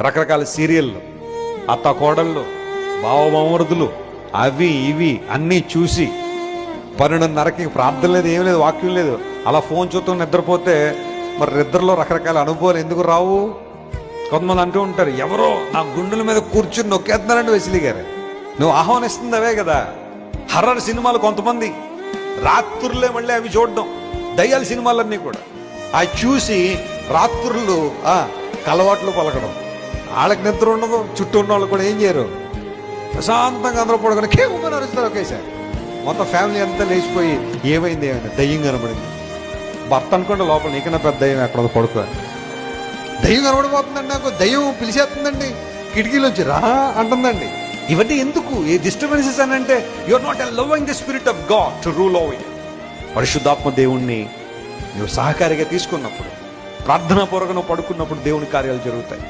రకరకాల సీరియళ్ళు, అత్త కోడళ్ళు, బావమరుదులు, అవి ఇవి అన్నీ చూసి 12:30కి ప్రార్థన లేదు, ఏం లేదు, వాక్యం లేదు, అలా ఫోన్ చూస్తూ నిద్రపోతే మరి నిద్రలో రకరకాల అనుభవాలు ఎందుకు రావు? కొంతమంది అంటూ ఉంటారు, ఎవరో నా గుండెల మీద కూర్చుని నొక్కేస్తున్నారంటే వెసిలి గారు. నువ్వు ఆహ్వానిస్తుంది అవే కదా. హర్రర్ సినిమాలు కొంతమంది రాత్రులే మళ్ళీ అవి చూడడం, దయ్యాల సినిమాలన్నీ కూడా అవి చూసి రాత్రులు కలవాట్లు పలకడం. వాళ్ళకి నిద్ర ఉండదు, చుట్టూ ఉన్న వాళ్ళు కూడా ఏం చేయరు, ప్రశాంతంగా అందరూ పడుకొని కేమని అరుస్తారు ఒకేసారి. మొత్తం ఫ్యామిలీ అంతా లేచిపోయి ఏమైంది, ఏమైనా దయ్యం కనబడింది. భర్త అనుకుంటే లోపల నీకన్నా పెద్ద దయ్యం ఎక్కడ పడుకో, దయ్యం కనబడిపోతుందండి, నాకు దయ్యం పిలిచేస్తుందండి, కిటికీలోంచి రా అంటుందండి. ఇవన్నీ ఎందుకు? ఏ డిస్టర్బెన్సెస్ అని అంటే you are not allowing the spirit of God to rule over you. పరిశుద్ధాత్మ దేవుణ్ణి నువ్వు సహకారిగా తీసుకున్నప్పుడు, ప్రార్థనాపూర్వకంగా పడుకున్నప్పుడు దేవుని కార్యాలు జరుగుతాయి.